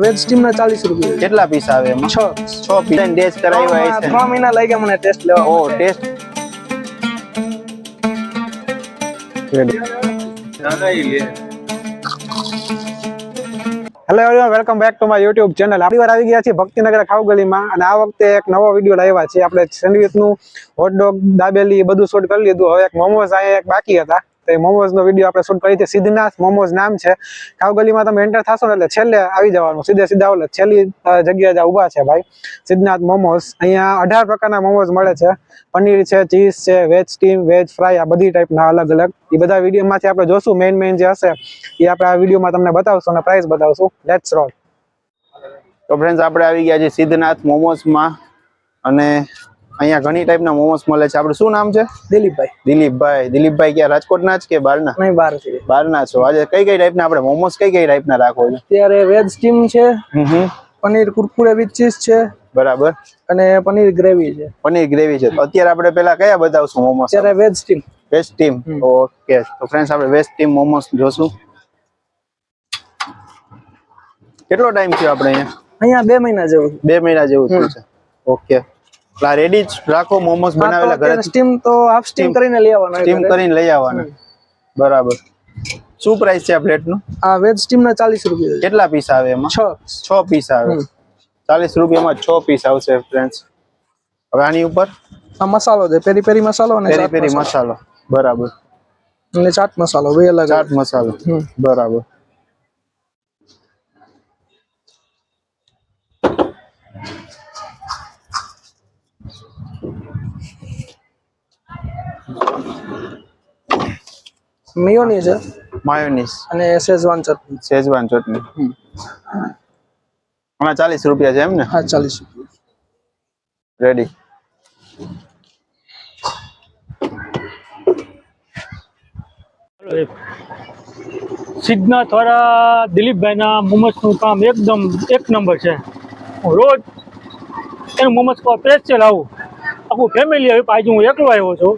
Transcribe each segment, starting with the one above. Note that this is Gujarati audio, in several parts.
વેજ સ્ટીમ ના 40 રૂપિયા. કેટલા પીસ આવે એમાં? 6 પીસ ટેસ્ટ કરાવ્યા છે. 3 મહિના લાગ્યા મને ટેસ્ટ લેવા. ઓ test hello everyone, welcome back to my YouTube channel. આપણી વાર આવી ગયા છે ભક્તિનગર ખાવગલીમાં અને આ વખતે એક નવો વિડીયો લાવ્યા છે. આપણે સેન્ડવિચનું, હોટડોગ, દાબેલી બધું શૂટ કરી લીધું. હવે એક મોમોઝ અહીંયા એક બાકી હતા, તો એ મોમોઝનો વિડીયો આપણે શૂટ કરી છે. સિદ્ધનાથ મોમોઝ નામ છે. ખાવગલીમાં તમે એન્ટર થશો ને એટલે છેલ્લે આવી જવાનું, સીધા ઓલે છેલ્લી જગ્યાએ જ ઊભા છે ભાઈ, સિદ્ધનાથ મોમોઝ. અહીંયા 18 પ્રકારના મોમોઝ મળે છે. પનીર છે, ચીઝ છે, વેજ સ્ટીમ, વેજ ફ્રાય, આ બધી ટાઈપના અલગ અલગ. એ બધા વિડીયોમાંથી આપણે જોશું. મેઇન જે હશે એ આપણે આ વિડીયોમાં તમને બતાવશું અને પ્રાઇસ બતાવશું. Let's role. તો ફ્રેન્ડ્સ, આપણે આવી ગયા છે સિદ્ધનાથ મોમોઝમાં અને અહીંયા ઘણી ટાઈપના મોમોસ મળે છે. આપણું શું નામ છે? દિલીપભાઈ. દિલીપભાઈ ક્યાં રાજકોટના જ કે બહારના? નહીં, બહાર છે. બહારના છો. આજે કઈ ટાઈપના આપણે મોમોસ કઈ ટાઈપના રાખો છો? અત્યારે વેજ સ્ટીમ છે, પનીર કુરકુરે વિથ ચીઝ છે, બરાબર, અને પનીર ગ્રેવી છે. પનીર ગ્રેવી છે. તો અત્યારે આપણે પેલા કયા બતાવશું મોમોસ? અત્યારે veg steam. Veg steam. Okay, તો ફ્રેન્ડ્સ આપણે વેજ સ્ટીમ મોમોસ જોશું. કેટલો ટાઈમ થયો આપણે અહીંયા? 2 મહિના જેવું. 2 મહિના જેવું થયું છે. ઓકે, આ રેડી જ રાખો મોમોસ બનાવેલા ઘરે? સ્ટીમ તો હાફ સ્ટીમ કરીને લઈ આવવાનો. સ્ટીમ કરીને લઈ આવવાના. બરાબર. શું પ્રાઇસ છે આ પ્લેટનું? આ વેજ સ્ટીમ ના 40 રૂપિયા. કેટલા પીસ આવે એમાં? 6 પીસ આવે. 40 રૂપિયામાં 6 પીસ આવશે ફ્રેન્ડ્સ. હવે આની ઉપર આ મસાલો છે, પેરી પેરી મસાલો અને પેરી મસાલો. બરાબર. અને ચાટ મસાલો, બે અલગ. ચાટ મસાલો. બરાબર. મેયોનીઝ છે, માયોનીઝ અને શેઝવાન ચટણી. શેઝવાન ચટણી. આમાં 40 રૂપિયા છે એમ ને? હા, 40 રૂપિયા. રેડી. સિદ્ધનાથ વાળા દિલીપભાઈના મોમોસનું કામ એકદમ એક નંબર છે. હું રોજ એનું મોમોસ ખાવા સ્પેશિયલ આવું. આખું ફેમિલી આવ્યું. આજે હું એકલો આવ્યો છું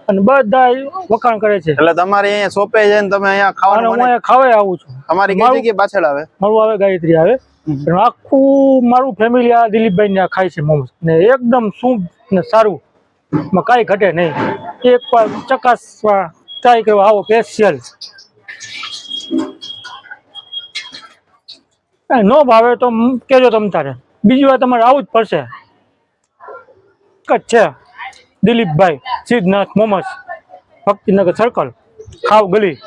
અને બધા વખાણ કરે છે. એટલે તમારે અહીંયા શોપે છે ને તમે અહીંયા ખાવાનું હું અહીંયા ખાવા આવું છું. તમારી કઈ જગ્યાએ પાછળ આવે? મારું આવે ગાયત્રી આવે. આખું મારું ફેમિલી આ દિલીપભાઈ ને ખાય છે મોમોસ, ને એકદમ શુભ ને સારું, કાંઈ ઘટે નહીં. એક વાર ચકાસવા ટ્રાય કરવા આવો સ્પેશિયલ. નો ભાવે તો કેજો તમ તારે, બીજી વાર તમારે આવું જ પડશે. છે દિલીપભાઈ સિદ્ધનાથ મોમોસ, ભક્તિનગર સર્કલ, ખાવ ગલી.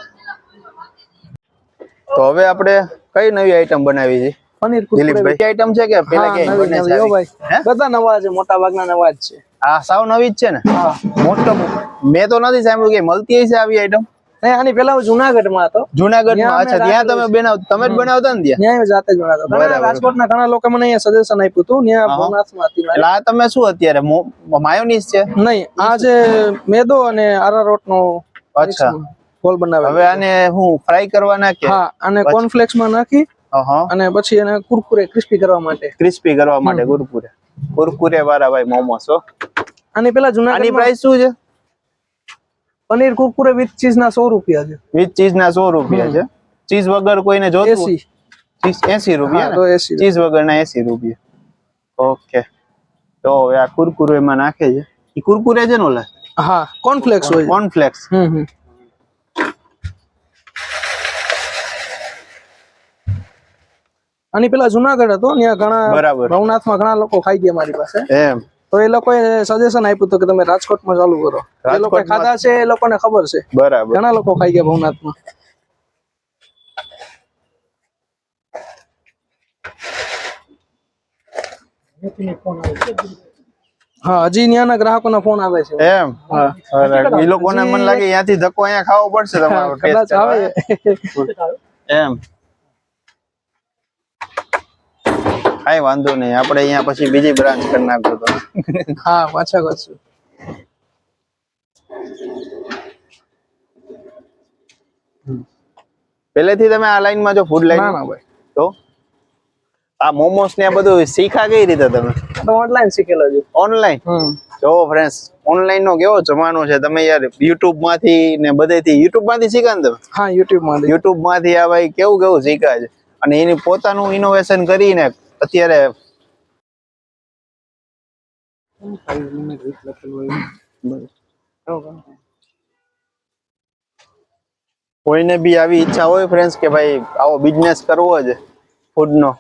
તો હવે આપણે કઈ નવી આઈટમ બનાવી છે? પનીર દિલીપભાઈ આઈટમ છે કે પેલા કે બને છે? બધા નવા છે, મોટા ભાગના નવા જ છે. આ સાવ નવી જ છે ને? હા, મોસ્ટ ઓફ મેં તો નથી સાંભળ્યું કે મળતી હશે આવી આઈટમ. નહીં, આની પેલા હું જુનાગઢમાં હતો. જુનાગઢમાં? અચ્છા, ત્યાં તમે બનાવતા ને? ત્યાં જાતે જ બનાવતો. રાજકોટના ઘણા લોકો મને અહીંયા સજેશન આપ્યું હતું. ત્યાં ભવનાથમાં હતી. એટલે આ તમે શું અત્યારે માયોનીઝ છે? નહીં, આ જે મેદો અને આરારોટનો અચ્છા ગોલ બનાવે. હવે આને હું ફ્રાય કરવાના કે? હા, અને કોર્નફ્લેક્સમાં નાખી અને પછી એને કુરકુરે ક્રિસ્પી કરવા માટે. ક્રિસ્પી કરવા માટે કુરકુરે વાળા ભાઈ મોમોસ. આની પેલા જુનાગઢ. આની પ્રાઇસ શું છે? પનીર કુરકુરે વિથ ચીઝ ના 100 રૂપિયા છે. વિથ ચીઝ ના 100 રૂપિયા છે. ચીઝ વગર કોઈને જોતું? 80 રૂપિયા. તો 80. ચીઝ વગર ના 80 રૂપિયા. ઓકે, તો આ કુરકુરે એમાં નાખે છે. એ કુરકુરે છે ને ઓલા? હા, કોર્નફ્લેક્સ હોય. કોર્નફ્લેક્સ. આની પેલા જુનાગઢ હતો, ત્યાં ઘણા ભવનાથમાં ઘણા લોકો ખાઈ ગયા મારી પાસે. એમ? તો એ લોકોએ સજેશન આપ્યું હતું કે તમે રાજકોટમાં ચાલુ કરો. એ લોકો ખાધા છે, એ લોકોને ખબર છે. બરાબર. ઘણા લોકો ખાઈ ગયા ભવનાથમાં. હા, હજી ત્યાંના ગ્રાહકોના ફોન આવે છે. એમ? એ લોકોને મને લાગે ત્યાંથી ધક્કો અહીંયા ખાવો પડશે તમારો. કદાચ આવે. એમ? કઈ વાંધો નહીં, આપણે અહીંયા પછી બીજી બ્રાન્ચ કરી નાખો તો. હા, પાછા કરશું. પહેલેથી તમે આ લાઈનમાં જો ફૂડ લાઈન? ના ભાઈ. તો આ મોમોસ ને આ બધું શીખા કઈ રીતે તમે? તો ઓનલાઈન શીખેલો છું. ઓનલાઈન? જો ફ્રેન્ડ્સ, ઓનલાઈન નો કેવો જમાનો છે. તમે યાર યુટ્યુબ માંથી ને બધેથી, યુટ્યુબ માંથી શીખા ને તમે? હા, યુટ્યુબ માંથી આ ભાઈ કેવું શીખા છે. અને એની પોતાનું ઇનોવેશન કરીને અત્યારે કોઈને બી આવી ઈચ્છા હોય ફ્રેન્ડ્સ કે ભાઈ આવો બિઝનેસ કરવો છે ફૂડનો,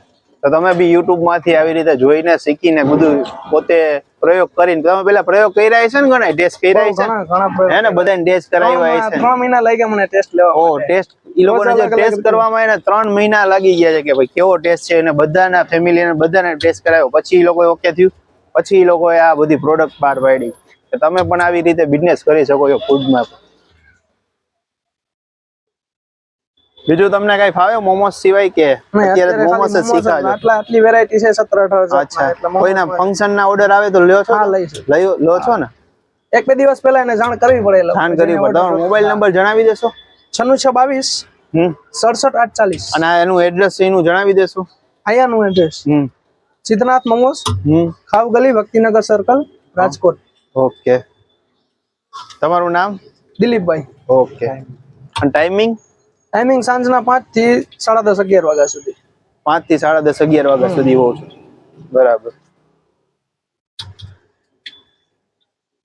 તો તમે બી યુટ્યુબ માંથી આવી રીતે જોઈને શીખીને બધું પોતે પ્રયોગ કરીને, તમે પેલા પ્રયોગ કર્યા છે ને, ઘણા ટેસ્ટ કર્યા છે ઘણા હે ને, બધાને ટેસ્ટ કરાવ્યા છે. 3 મહિના લાગ્યા મને ટેસ્ટ લેવા. ઓ ટેસ્ટ ઈ લોકોને જે ટેસ્ટ કરવામાં એને 3 મહિના લાગી ગયા છે કે ભાઈ કેવો ટેસ્ટ છે, અને બધાના ફેમિલીને બધાને ટેસ્ટ કરાવ્યો, પછી ઈ લોકો ઓકે થયું, પછી ઈ લોકોએ આ બધી પ્રોડક્ટ બહાર પાડી કે તમે પણ આવી રીતે બિઝનેસ કરી શકો છો ફૂડમાં. બીજું તમને કઈ ફાવે મોમોસ સિવાય કે અત્યારે મોમોસ જ શીખા છો? આટલી વેરાયટી છે 17-18 અચ્છા, કોઈના ફંક્શન ના ઓર્ડર આવે તો લ્યો છો? હા, લો છો ને? 1-2 દિવસ પહેલા એને જાણ કરવી પડે. જાણ કરવી પડે. તમારો મોબાઈલ નંબર જણાવી દેશો? 9622 67 840. અને એનું એડ્રેસ એનું જણાવી દેશો? અહીંયાનું એડ્રેસ સિદ્ધનાથ મોમોસ, ખાવ ગલી, ભક્તિનગર સર્કલ, રાજકોટ. ઓકે. તમારું નામ? દિલીપભાઈ. ઓકે. અને ટાઈમિંગ? ટાઈમિંગ સાંજના 5 થી 10:30 11 વાગ્યા સુધી. 5 થી 10:30 11 વાગ્યા સુધી હોવ છો. બરાબર.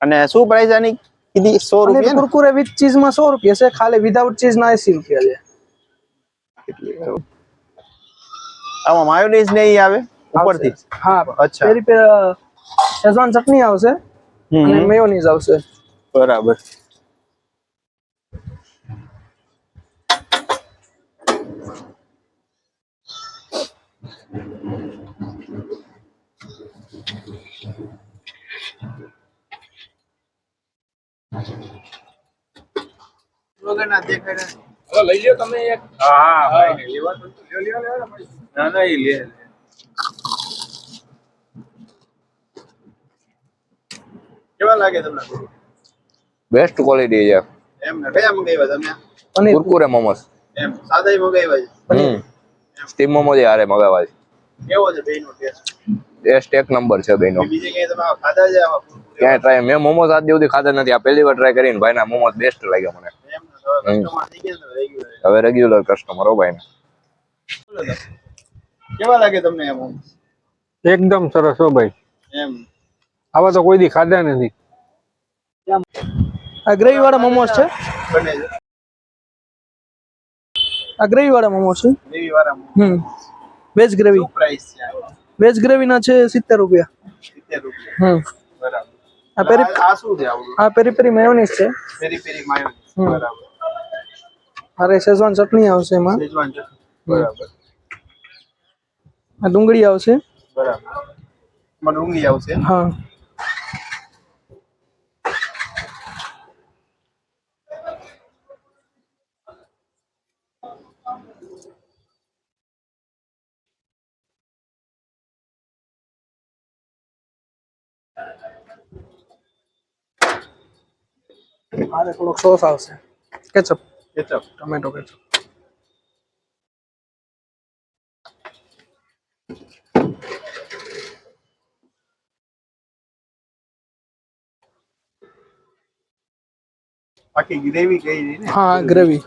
અને શું પ્રાઇસ આની કીધી? 100 રૂપિયા. કુરકુરે વિથ ચીઝ માં 100 રૂપિયા છે, ખાલી વિધાઉટ ચીઝ ના 80 રૂપિયા છે. આમાં માયોનીઝ ને ઈ આવે ઉપરથી? હા, અચ્છા. પેરી શેઝવાન ચટણી આવશે અને મેયોનીઝ આવશે. બરાબર. લઈ લ્યો તમે એક. હા ભાઈ લેવા તો લ્યો. ના ઈ લે. કેવા લાગે તમને? બેસ્ટ ક્વોલિટી છે. એમ ને કયા મંગાવ્યા તમે? કુરકુરે મોમોસ. એમ સાદા મંગાવ્યા છે? સ્ટીમ મોમોસ હારે મગાવ્યા છે. કેવો છે બેયનો ટેસ્ટ? ટેસ્ટ એક નંબર છે બેયનો. બીજી કઈ તમે ખાધા છે આમાં? ક્યાંય ટ્રાય મેં મોમોસ આજ સુધી ખાધા નથી, આ પહેલી વાર ટ્રાય કરીને ભાઈના મોમોસ બેસ્ટ લાગ્યા મને. હવે રેગ્યુલર કસ્ટમર હો ભાઈ. કેવા લાગે તમને એમ? એકદમ સરસ હો ભાઈ. એમ આવા તો કોઈ દી ખાધા નથી. આ ગ્રેવી વાળા મોમોસ છે. આ ગ્રેવી વાળા મોમોસ છે. ગ્રેવી વાળા. Veg gravy. શું પ્રાઇસ છે? વેજ ગ્રેવી ના છે 70 રૂપિયા. 70 રૂપિયા. બરાબર. આ શું છે આવડું? આ પેરી પેરી મેયોનીઝ છે. પેરી પેરી માયોનીઝ. બરાબર. અરે શેઝવાન ચટણી આવશે એમાં. શેઝવાન ચટણી. બરાબર. આ ડુંગળી આવશે. બરાબર. માં ડુંગળી આવશે. હા. આને થોડોક સોસ આવશે. કેચઅપ. Tomato ketchup. આખી ગ્રેવી કઈ ને? હા, ગ્રેવી.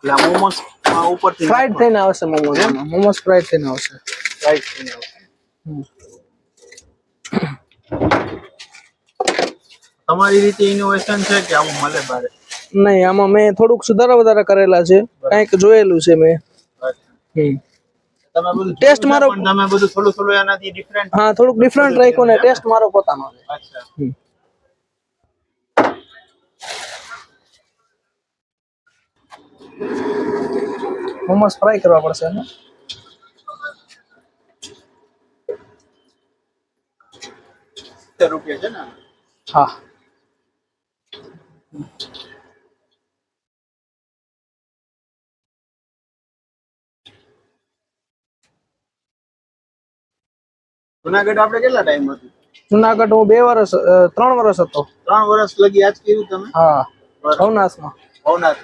લા મોમોસ માં ઉપરથી ફ્રાઈડ થઈને આવશે મોમોસ. મોમોસ ફ્રાઈડ થઈને આવશે. ફ્રાઈડ થઈને આવશે. તમારી રીતે ઇનોવેશન છે કે આવું મળે બારે? નહીં, આમાં મેં થોડુંક સુધારા વધારા કરેલા છે, કંઈક જોયેલું છે મેં. તમે બધું ટેસ્ટ મારો, પણ તમે બધું થોડું એનાથી ડિફરન્ટ. હા, થોડુંક ડિફરન્ટ રાખ્યું ને ટેસ્ટ મારો પોતાનો છે. અચ્છા. મોમોસ ફ્રાય કરવા પડશે ને? રૂપિયા છે ને? હા. જુનાગઢ આપણે કેટલા ટાઈમ હતું? જુનાગઢ હું 3 વર્ષ હતો. 3 વર્ષ લગી આજ કર્યું તમે? હા, ભવનાથમાં. ભવનાથ.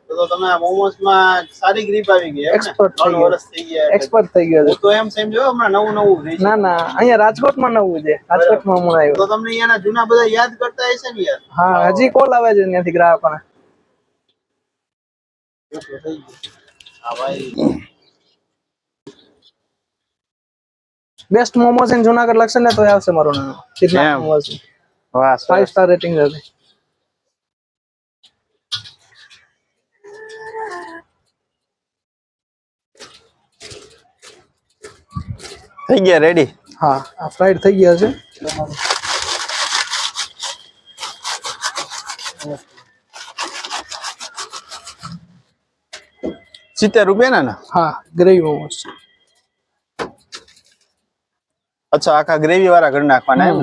તો તમે આ મોમોસ માં સારી ગ્રીપ આવી ગઈ. એક્સપર્ટ 3 વર્ષ થઈ ગયા. એક્સપર્ટ થઈ ગયો. હું તો એમ સમજો હમણાં નવું ના ના, અહીંયા રાજકોટમાં નવું છે. રાજકોટમાં હમણાં આવ્યો. તો તમને અહીંયાના જૂના બધા યાદ કરતા હશે ને યાર? હા, હજી કોલ આવે છે ત્યાંથી ગ્રાહકોને. બેસ્ટ મોમોસ ઇન જુનાગઢ લખશે ને તો આવશે મારું નામ. સિદ્ધનાથ એમ. મોમોસ વાહ 5 સરસ. સ્ટાર રેટિંગ છે. થઈ ગયા રેડી. હા આ ફ્રાઈડ થઈ ગયા છે. 70 રૂપિયા ના. હા ગ્રેવી મોમોસ. અચ્છા આખા ગ્રેવી વાળા કરી નાખવાના એમ.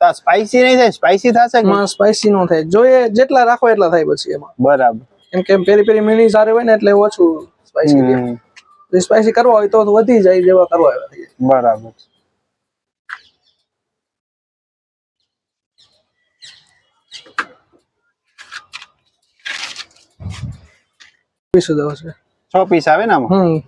તો સ્પાઈસી નહીં થાય? સ્પાઈસી થશે કે? માં સ્પાઈસી નો થાય, જોઈએ જેટલા રાખો એટલા થાય પછી એમાં. બરાબર. કેમ કે પેરી પેરી મિની સારી હોય ને એટલે ઓછું સ્પાઈસી થાય. હમ, જો સ્પાઈસી કરવા હોય તો વધી જાય, જેવા કરવા હોય થઈ જાય. બરાબર. પીસું દેવો છે. 6 પીસ આવે ને આમાં?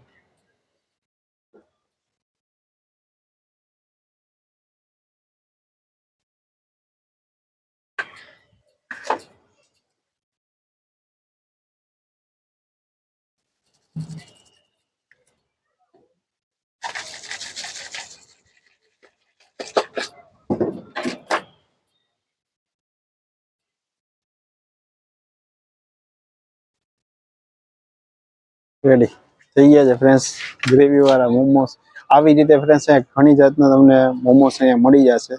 રેડી થઈ ગયા છે ફ્રેન્ડ્સ ગ્રેવી વાળા મોમોસ. આવી રીતે ફ્રેન્ડ્સ ઘણી જાતના તમને મોમોસ અહીંયા મળી જશે.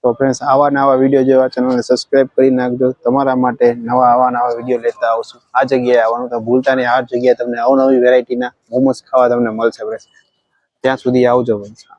તો ફ્રેન્ડ્સ આવા નવા વિડીયો જેવા ચેનલને સબસ્ક્રાઇબ કરી નાખજો. તમારા માટે આવા નવા વિડીયો લેતા આવશું. આ જગ્યાએ આવવાનું તો ભૂલતા નહીં. આ જગ્યાએ તમને અવનવી વેરાયટીના મોમોસ ખાવા તમને મળશે ફ્રેન્ડ્સ. ત્યાં સુધી આવજો ફ્રેન્ડ્સ.